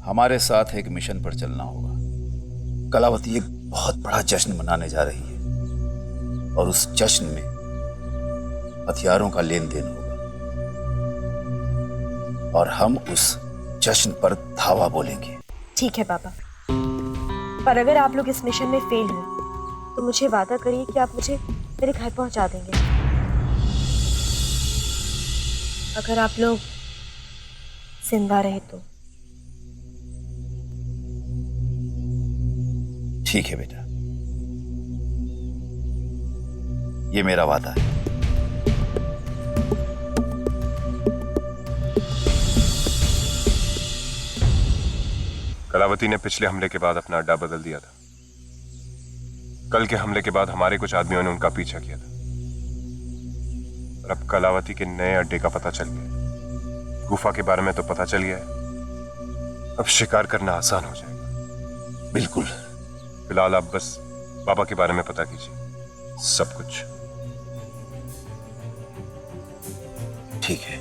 हमारे साथ एक मिशन पर चलना होगा। कलावती एक बहुत बड़ा जश्न मनाने जा रही है और उस जश्न में हथियारों का लेन देन होगा और हम उस जश्न पर धावा बोलेंगे। ठीक है पापा, पर अगर आप लोग इस मिशन में फेल हुए तो मुझे वादा करिए कि आप मुझे मेरे घर पहुंचा देंगे। अगर आप लोग जिंदा रहे तो। ठीक है बेटा, ये मेरा वादा है। कलावती ने पिछले हमले के बाद अपना अड्डा बदल दिया था। कल के हमले के बाद हमारे कुछ आदमियों ने उनका पीछा किया था और अब कलावती के नए अड्डे का पता चल गया। गुफा के बारे में तो पता चल गया है, अब शिकार करना आसान हो जाएगा। बिल्कुल। फिलहाल आप बस बाबा के बारे में पता कीजिए, सब कुछ। ठीक है।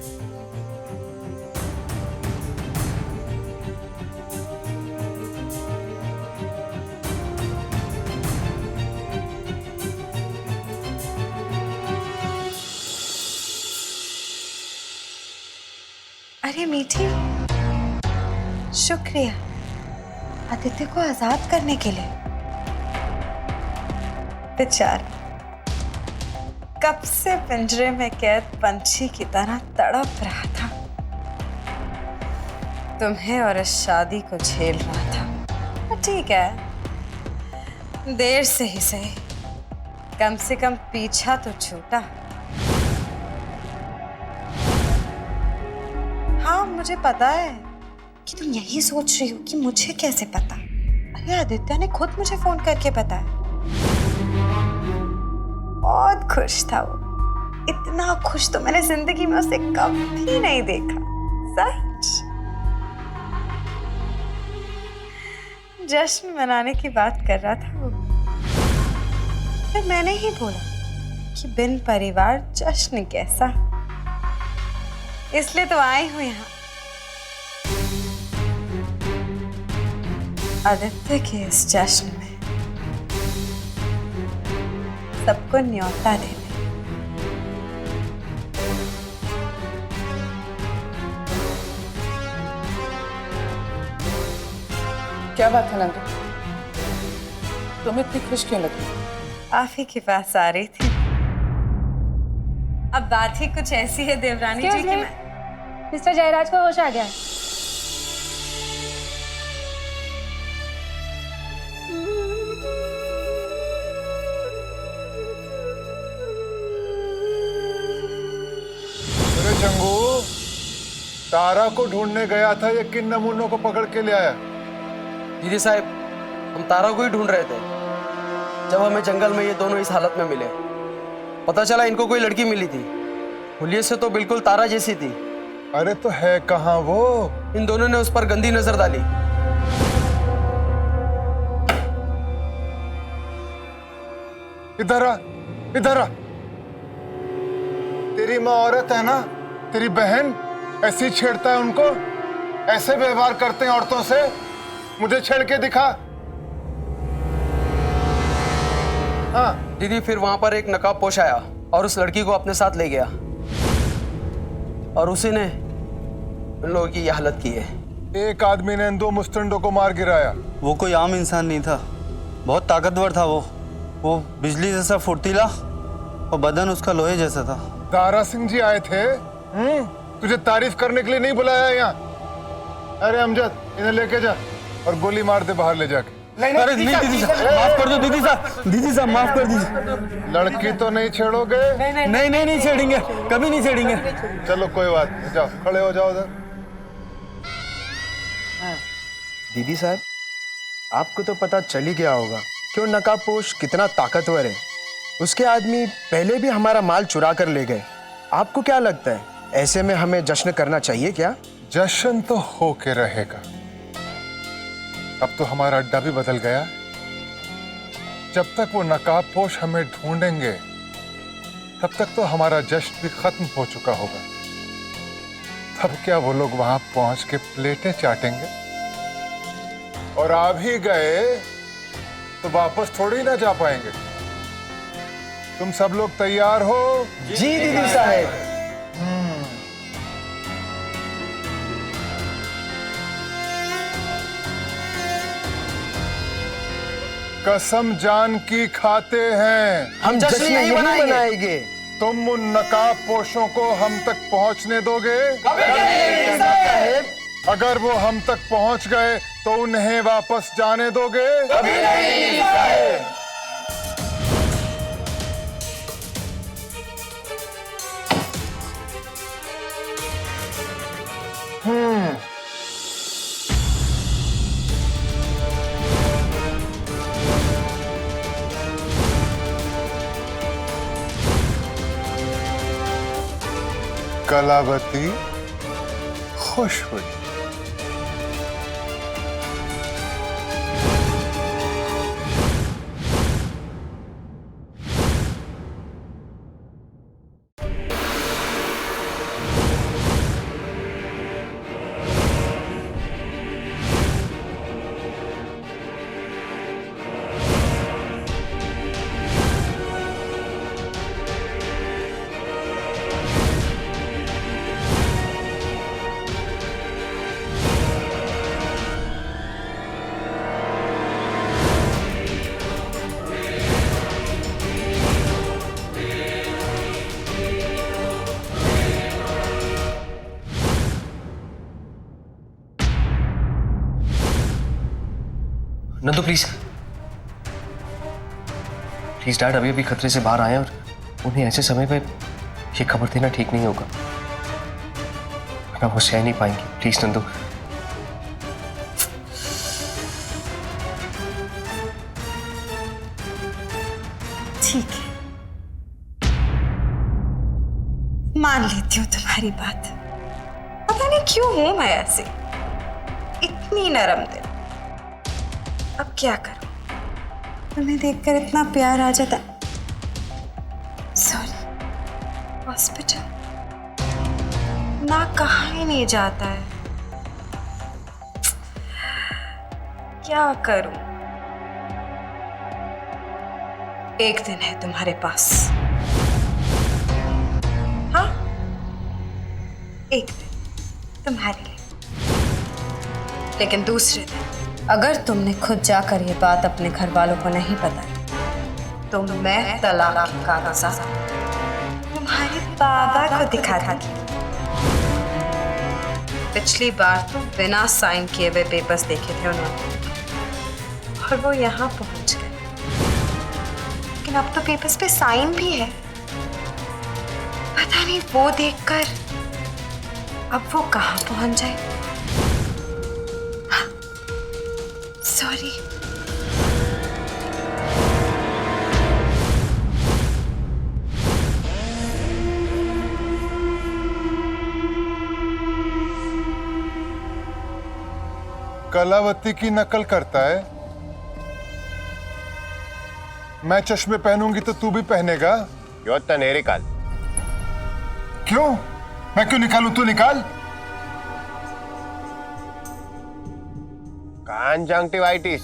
अरे मीठी, शुक्रिया आदित्य को आजाद करने के लिए। बेचारा कब से पिंजरे में कैद पंछी की तरह तड़प रहा था, तुम्हें और इस शादी को झेल रहा था। ठीक है, देर से ही सही, कम से कम पीछा तो छूटा। हाँ, मुझे पता है कि तुम यही सोच रही हो कि मुझे कैसे पता। अरे आदित्य ने खुद मुझे फोन करके बताया। बहुत खुश था वो, इतना खुश तो मैंने जिंदगी में उसे कभी नहीं देखा। सच, जश्न मनाने की बात कर रहा था वो। फिर मैंने ही बोला कि बिन परिवार जश्न कैसा, इसलिए तो आई हूं यहाँ आदित्य के इस जश्न में सबको न्योता देने। क्या बात है नंदू, तुम इतनी खुश क्यों लगी? आप ही के पास आ रही थी। अब बात ही कुछ ऐसी है देवरानी जी कि मैं मिस्टर जयराज को होश आ गया है। अरे चंगू, तारा को ढूंढने गया था, ये किन नमूनों को पकड़ के ले आया? दीदी साहब, हम तारा को ही ढूंढ रहे थे जब हमें जंगल में ये दोनों इस हालत में मिले। पता चला इनको कोई लड़की मिली थी, हुलिये से तो बिल्कुल तारा जैसी थी। अरे तो है कहाँ वो? इन दोनों ने उस पर गंदी नजर डाली। इधर आ, इधर आ। तेरी माँ औरत है ना, तेरी बहन ऐसी छेड़ता है उनको, ऐसे व्यवहार करते हैं औरतों से। मुझे छेड़ के दिखा। हाँ दीदी, फिर वहां पर एक नकाबपोश आया और उस लड़की को अपने साथ ले गया और उसी ने उन लोगों की यह हालत की है। एक आदमी ने इन दो मुस्तंडों को मार गिराया। वो कोई आम इंसान नहीं था, बहुत ताकतवर था वो बिजली जैसा फुर्तीला और बदन उसका लोहे जैसा था। दारा सिंह जी आए थे। तुझे तारीफ करने के लिए नहीं बुलाया यहाँ। अरे अमजद, इन्हें लेके जा और गोली मार दे बाहर ले जाके। अरे नहीं दीदी साहब, माफ कर दो दीदी साहब, माफ कर दीजिए। लड़की तो नहीं छेड़ोगे? नहीं छेड़ेंगे, कभी नहीं छेड़ेंगे। चलो कोई बात नहीं, जाओ खड़े हो जाओ उधर। दीदी साहब, आपको तो पता चल ही गया होगा कि वो नकाबपोश कितना ताकतवर है। उसके आदमी पहले भी हमारा माल चुरा कर ले गए। आपको क्या लगता है, ऐसे में हमें जश्न करना चाहिए क्या? जश्न तो हो के रहेगा। अब तो हमारा अड्डा भी बदल गया। जब तक वो नकाबपोश हमें ढूंढेंगे तब तक तो हमारा जश्न भी खत्म हो चुका होगा। तब क्या वो लोग वहां पहुंच के प्लेटें चाटेंगे? और आ भी गए तो वापस थोड़ी ना जा पाएंगे। तुम सब लोग तैयार हो? जी दीदी साहब। कसम जान की खाते हैं हम जश्न यही मनाएंगे। तुम उन नकाब पोशों को हम तक पहुंचने दोगे? अगर वो हम तक पहुंच गए तो उन्हें वापस जाने दोगे? कलावती खुश हुई। नंदू प्लीज प्लीज डैड अभी अभी खतरे से बाहर आए और उन्हें ऐसे समय पे ये खबर देना ठीक नहीं होगा, वरना वो सह नहीं पाएंगे। प्लीज नंदू। ठीक है, मान लेती हूँ तुम्हारी बात। पता नहीं क्यों हूं मैं ऐसी इतनी नरम दिल। अब क्या करूं, तुम्हें देखकर इतना प्यार आ जाता। सॉरी, हॉस्पिटल ना कहाँ ही नहीं जाता है। क्या करूं, एक दिन है तुम्हारे पास। हाँ, एक दिन तुम्हारे लिए, लेकिन दूसरे दिन अगर तुमने खुद जाकर ये बात अपने घर वालों को नहीं बताई तो मैं तलाक की कागजात तुम्हारे बाबा को दिखा दूंगी। पिछली बार तो बिना साइन किए हुए पेपर्स देखे थे उन्होंने और वो यहाँ पहुंच गए, लेकिन अब तो पेपर्स पे साइन भी है। पता नहीं वो देखकर अब वो कहाँ पहुंच जाए। सॉरी। कलावती की नकल करता है। मैं चश्मे पहनूंगी तो तू भी पहनेगा? क्यों तने निकाल। क्यों? मैं क्यों निकालूं? तू निकाल। कंजंक्टिवाइटिस।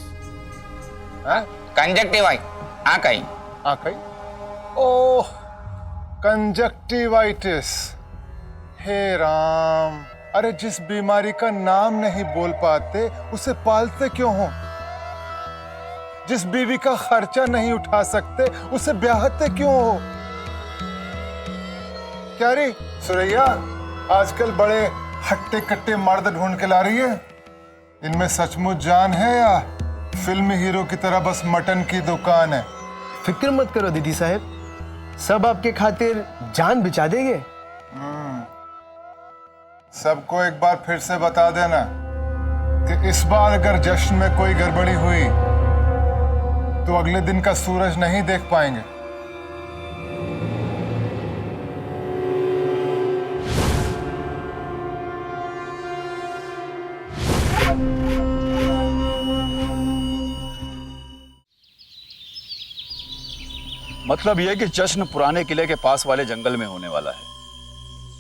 कंजक्टिवाइट आकई आकई ओह, कंजक्टिवाइटिस। हे राम, अरे जिस बीमारी का नाम नहीं बोल पाते उसे पालते क्यों हो? जिस बीवी का खर्चा नहीं उठा सकते उसे ब्याहते क्यों हो? क्या रे सुरैया, आजकल बड़े हट्टे कट्टे मर्द ढूंढ के ला रही है। इनमें सचमुच जान है या फिल्मी हीरो की तरह बस मटन की दुकान है? फिक्र मत करो दीदी साहब, सब आपके खातिर जान बिचा देंगे। सबको एक बार फिर से बता देना कि इस बार अगर जश्न में कोई गड़बड़ी हुई तो अगले दिन का सूरज नहीं देख पाएंगे। मतलब यह कि जश्न पुराने किले के पास वाले जंगल में होने वाला है।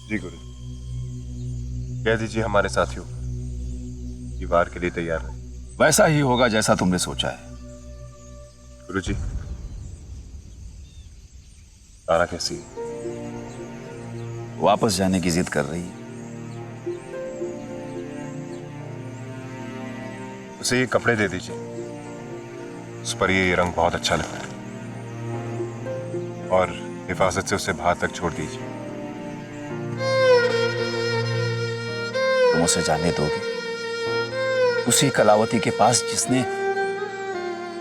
जी गुरु, कह दीजिए हमारे साथियों की वार के लिए तैयार है। वैसा ही होगा जैसा तुमने सोचा है। गुरुजी, तारा कैसी है? वापस जाने की जिद कर रही है। उसे ये कपड़े दे दीजिए, उस पर ये रंग बहुत अच्छा लगता है, और हिफाजत से उसे बाहर तक छोड़ दीजिए। तुम उसे जाने दोगे? उसी कलावती के पास जिसने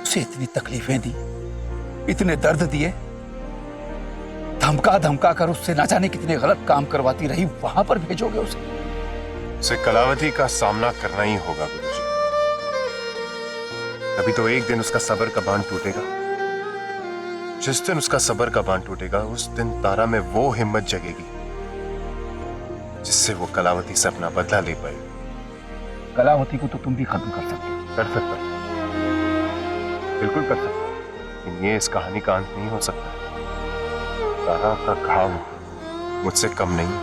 उसे इतनी तकलीफें दी, इतने दर्द दिए, धमका धमका कर उससे ना जाने कितने गलत काम करवाती रही, वहां पर भेजोगे उसे? उसे कलावती का सामना करना ही होगा गुरुजी। तभी तो एक दिन उसका सब्र का बांध टूटेगा। जिस दिन उसका सब्र का बांध टूटेगा, उस दिन तारा में वो हिम्मत जगेगी जिससे वो कलावती से अपना बदला ले पाएगी। कलावती को तो तुम भी खत्म कर सकते हो। कर सकता, बिल्कुल कर सकता, लेकिन ये इस कहानी का अंत नहीं हो सकता। तारा का घाव मुझसे कम नहीं।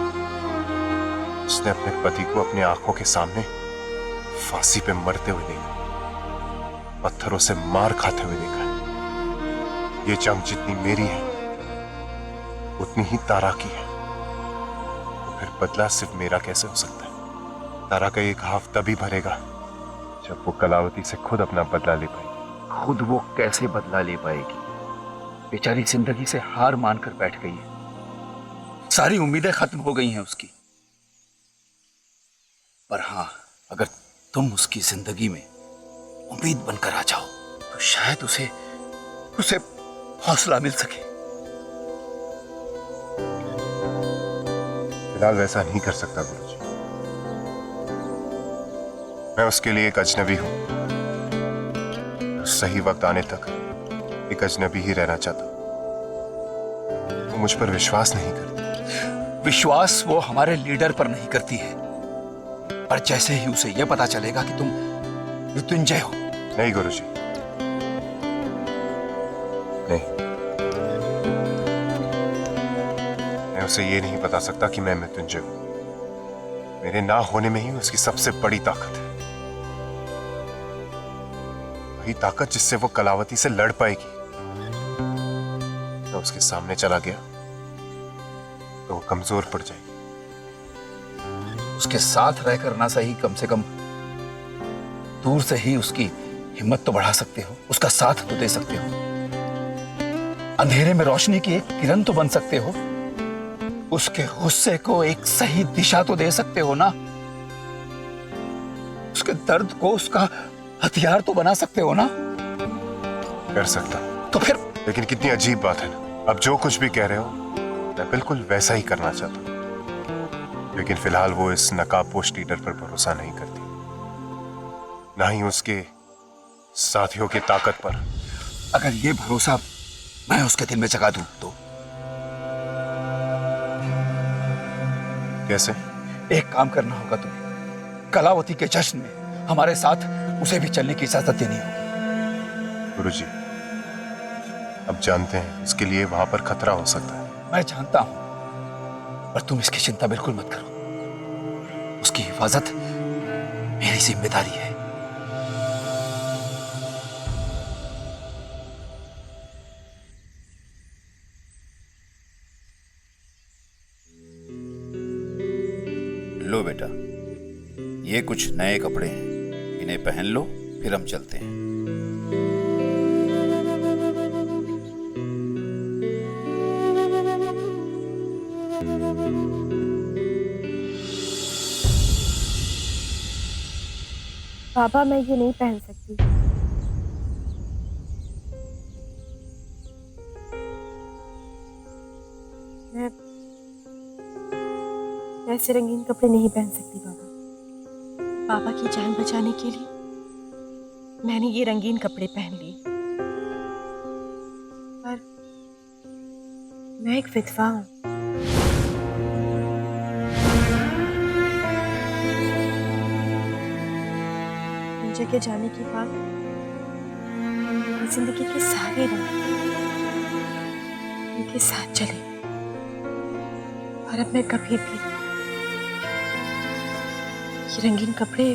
उसने अपने पति को अपनी आंखों के सामने फांसी पे मरते हुए देखा, पत्थरों से मार खाते हुए देखा है। ये जंग जितनी मेरी है उतनी ही तारा की है, तो फिर बदला सिर्फ मेरा कैसे हो सकता है? तारा का ये घाव तभी भरेगा जब वो कलावती से खुद अपना बदला ले पाएगी। खुद वो कैसे बदला ले पाएगी? बेचारी जिंदगी से हार मानकर बैठ गई है, सारी उम्मीदें खत्म हो गई हैं उसकी। पर हां, अगर तुम उसकी जिंदगी में उम्मीद बनकर आ जाओ तो शायद उसे हौसला मिल सके। फिलहाल वैसा नहीं कर सकता गुरुजी। मैं उसके लिए एक अजनबी हूं। सही वक्त आने तक एक अजनबी ही रहना चाहता। वो मुझ पर विश्वास नहीं करती। विश्वास वो हमारे लीडर पर नहीं करती है, पर जैसे ही उसे यह पता चलेगा कि तुम मृत्युंजय हो। नहीं गुरुजी, नहीं। मैं उसे ये नहीं बता सकता कि मैं मृत्युंजय हूं। मेरे ना होने में ही उसकी सबसे बड़ी ताकत है, वही ताकत जिससे वो कलावती से लड़ पाएगी। मैं उसके सामने चला गया तो वो कमजोर पड़ जाएगी। उसके साथ रहकर ना सही, कम से कम दूर से ही उसकी हिम्मत तो बढ़ा सकते हो, उसका साथ तो दे सकते हो, अंधेरे में रोशनी की एक किरण तो बन सकते हो, उसके गुस्से को एक सही दिशा तो दे सकते हो ना, उसके दर्द को उसका हथियार तो बना सकते हो ना। कर सकता तो फिर? लेकिन कितनी अजीब बात है ना, अब जो कुछ भी कह रहे हो मैं बिल्कुल वैसा ही करना चाहता हूं, लेकिन फिलहाल वो इस नकाबपोश लीडर पर भरोसा नहीं करती, ना ही उसके साथियों की ताकत पर। अगर ये भरोसा मैं उसके दिल में जगा दूं तो? कैसे? एक काम करना होगा तुम्हें, कलावती के जश्न में हमारे साथ उसे भी चलने की इजाजत देनी होगी। गुरुजी, अब जानते हैं इसके लिए वहां पर खतरा हो सकता है। मैं जानता हूं, पर तुम इसकी चिंता बिल्कुल मत करो। उसकी हिफाजत मेरी जिम्मेदारी है। लो बेटा, ये कुछ नए कपड़े हैं, इन्हें पहन लो, फिर हम चलते हैं। पापा, मैं ये नहीं पहन सकती। मैं ऐसे रंगीन कपड़े नहीं पहन सकती पापा। पापा की जान बचाने के लिए मैंने ये रंगीन कपड़े पहन लिए, पर मैं एक विधवा हूं। जगह जाने के बाद जिंदगी के सारे रंग उनके साथ चले, और अब मैं कभी भी ये रंगीन कपड़े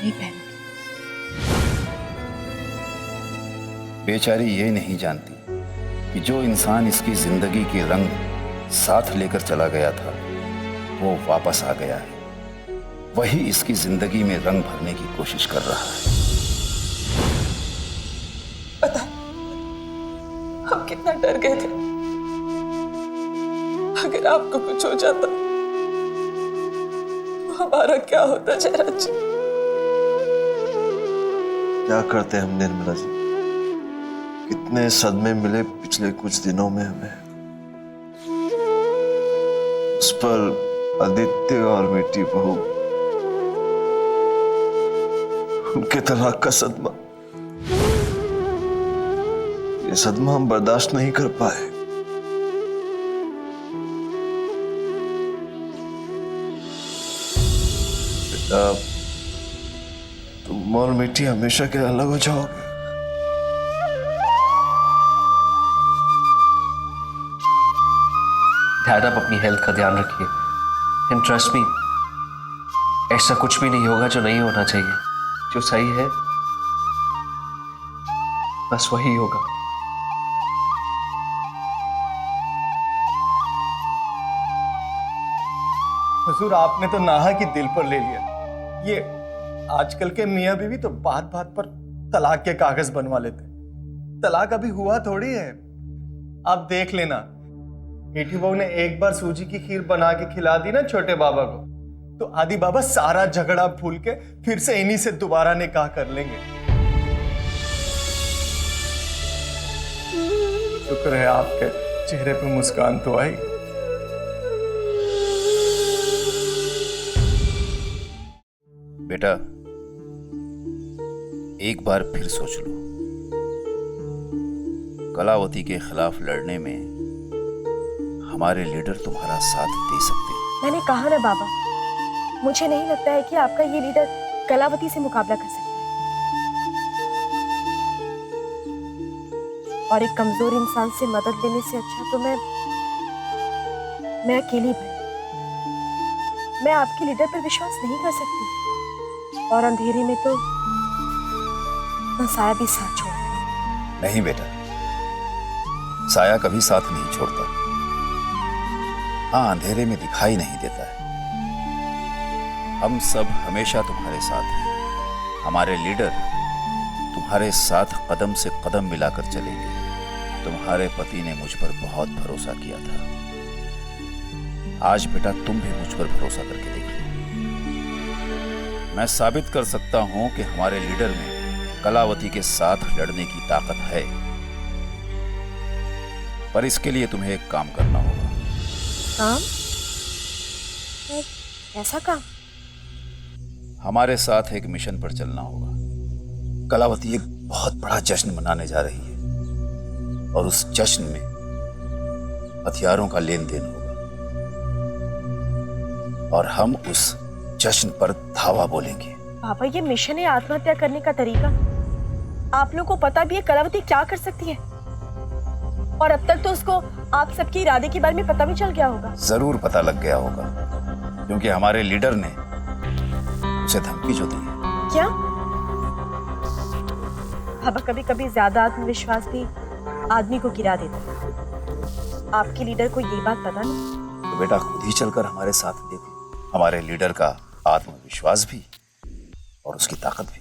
नहीं पहनूंगी। बेचारी ये नहीं जानती कि जो इंसान इसकी जिंदगी के रंग साथ लेकर चला गया था वो वापस आ गया है, वही इसकी जिंदगी में रंग भरने की कोशिश कर रहा है। पता है, हम कितना डर गए थे। अगर आपको कुछ हो जाता तो हमारा क्या होता जयराज जी? क्या करते हम निर्मला जी, कितने सदमे मिले पिछले कुछ दिनों में हमें। उस पर आदित्य और बेटी बहू, उनके तलाक का सदमा, ये सदमा हम बर्दाश्त नहीं कर पाए। बेटा, तुम और बेटी हमेशा के अलग हो जाओगे। डैड, आप अपनी हेल्थ का ध्यान रखिए एंड ट्रस्ट मी, ऐसा कुछ भी नहीं होगा जो नहीं होना चाहिए। जो सही है बस वही होगा। हुजूर, आपने तो नाहक ही दिल पर ले लिया। ये आजकल के मियाँ बीवी तो बात बात पर तलाक के कागज बनवा लेते। तलाक अभी हुआ थोड़ी है। आप देख लेना, बेटी बहू ने एक बार सूजी की खीर बना के खिला दी ना छोटे बाबा को, तो आदि बाबा सारा झगड़ा भूल के फिर से इन्हीं से दोबारा निकाह कर लेंगे। शुक्र है आपके चेहरे पे मुस्कान तो आई। बेटा, एक बार फिर सोच लो, कलावती के खिलाफ लड़ने में हमारे लीडर तुम्हारा साथ दे सकते हैं। मैंने कहा ना बाबा, मुझे नहीं लगता है कि आपका ये लीडर कलावती से मुकाबला कर सकता है। और एक कमजोर इंसान से मदद लेने से अच्छा तो मैं अकेली भाई। मैं आपके लीडर पर विश्वास नहीं कर सकती, और अंधेरे में तो साया भी साथ छोड़। नहीं बेटा, साया कभी साथ नहीं छोड़ता। हाँ, अंधेरे में दिखाई नहीं देता है। हम सब हमेशा तुम्हारे साथ हैं। हमारे लीडर तुम्हारे साथ कदम से कदम मिलाकर चलेंगे। तुम्हारे पति ने मुझ पर बहुत भरोसा किया था। आज बेटा तुम भी मुझ पर भरोसा करके देखो। मैं साबित कर सकता हूं कि हमारे लीडर में कलावती के साथ लड़ने की ताकत है, पर इसके लिए तुम्हें एक काम करना होगा। काम? ऐसा काम? हमारे साथ एक मिशन पर चलना होगा। कलावती एक बहुत बड़ा जश्न मनाने जा रही है, और उस जश्न में हथियारों का लेन देन होगा, और हम उस जश्न पर धावा बोलेंगे। पापा, ये मिशन है आत्महत्या करने का तरीका। आप लोगों को पता भी है कलावती क्या कर सकती है, और अब तक तो उसको आप सबके इरादे के बारे में पता भी चल गया होगा। जरूर पता लग गया होगा, क्योंकि हमारे लीडर ने उसे धमकी जो दी है। क्या? पापा, कभी कभी ज्यादा आत्मविश्वास भी आदमी को गिरा देता है। आपके लीडर को ये बात पता नहीं? तो बेटा खुद ही चलकर हमारे साथ देख लो, हमारे लीडर का आत्मविश्वास भी और उसकी ताकत भी।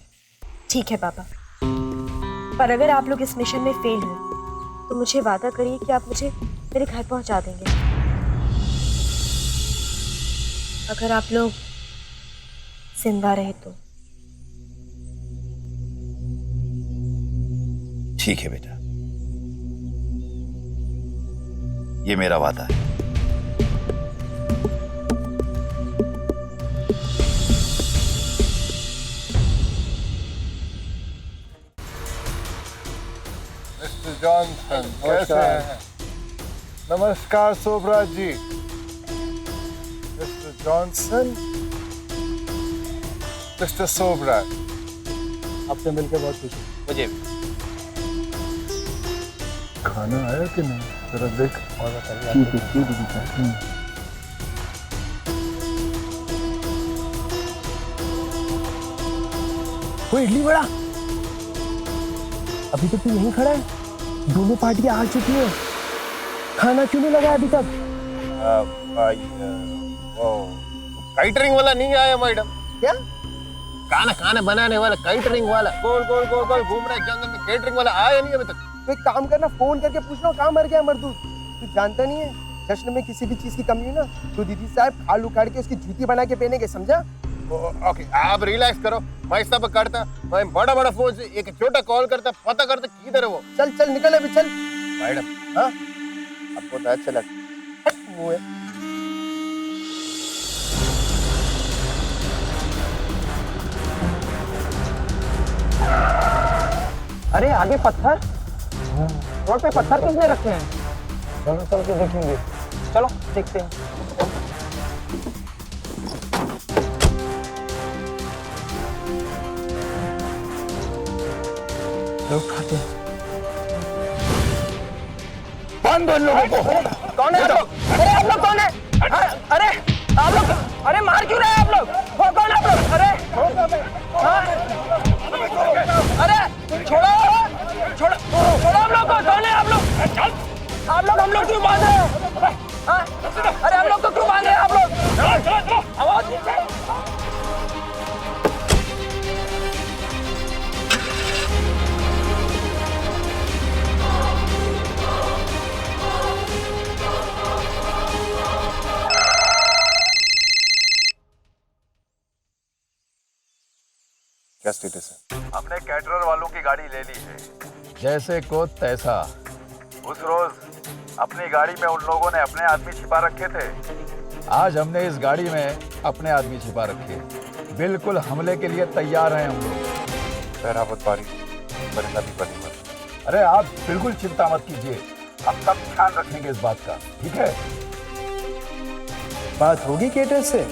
ठीक है पापा, पर अगर आप लोग इस मिशन में फेल हुए तो मुझे वादा करिए कि आप मुझे मेरे घर पहुंचा देंगे। अगर आप लोग जिंदा रहे तो। ठीक है बेटा, ये मेरा वादा है। मिस्टर जॉनसन, कैसे हैं? नमस्कार सोबराज जी। मिस्टर जॉनसन, मिस्टर सोबराज, आपसे मिलकर बहुत खुशी। मुझे भी। खाना आया कि नहीं? जरा देख। और बताइए। वो इडली वड़ा अभी तक तू नहीं खड़ा है? दोनों पार्टियां आ चुकी हैं, खाना क्यों नहीं लगा अभी तक? कैटरिंग वाला नहीं आया मैडम। क्या? खाना खाना बनाने वाला कैटरिंग वाला गोल गोल गोल गोल घूम रहा है जंगल में, कैटरिंग वाला आया नहीं अभी तक। तो एक काम करना, फोन करके पूछना कहाँ मर गया मरदूत। तू जानता नहीं है, जश्न में किसी भी चीज की कमी हो ना तो दीदी साहब खाल उखाड़ के उसकी जूती बना के पहनेंगे, समझा? ओके, आप रिलैक्स करो, मैं सब करता, मैं बड़ा बड़ा फोन से एक छोटा कॉल करता, पता करता किधर है वो। चल चल निकल अभी चल। मैडम हाँ आपको तो अच्छा लगा। मुँह है। अरे आगे पत्थर, रोड पे पत्थर किसने रखे हैं? चलो चल के देखेंगे, चलो देखते हैं। उठाते हैं, बांध दो इन लोगों को। कौन है आप लोग? अरे आप लोग कौन है? अरे आप लोग, अरे मार क्यों रहे हैं आप लोग? कौन है आप लोग? अरे अरे छोड़ो छोड़ो छोड़ो आप लोग को। कौन है आप लोग? आप लोग हम लोग क्यों बांध रहे हो? अरे हम लोग को क्यों बांध रहे हैं आप लोग? आवाज क्या स्टेटस है? हमने कैटरर वालों की गाड़ी ले ली है। जैसे को तैसा। उस रोज अपनी गाड़ी में उन लोगों ने अपने आदमी छिपा रखे थे। आज हमने इस गाड़ी में अपने आदमी छिपा रखे, बिल्कुल हमले के लिए तैयार हैं हम लोग। बहरावत बारी परिंदा भी बनी मत। अरे आप बिल्कुल चिंता मत कीजिए, हम सब ध्यान रखेंगे इस बात का, ठीक है? बात होगी केटर से?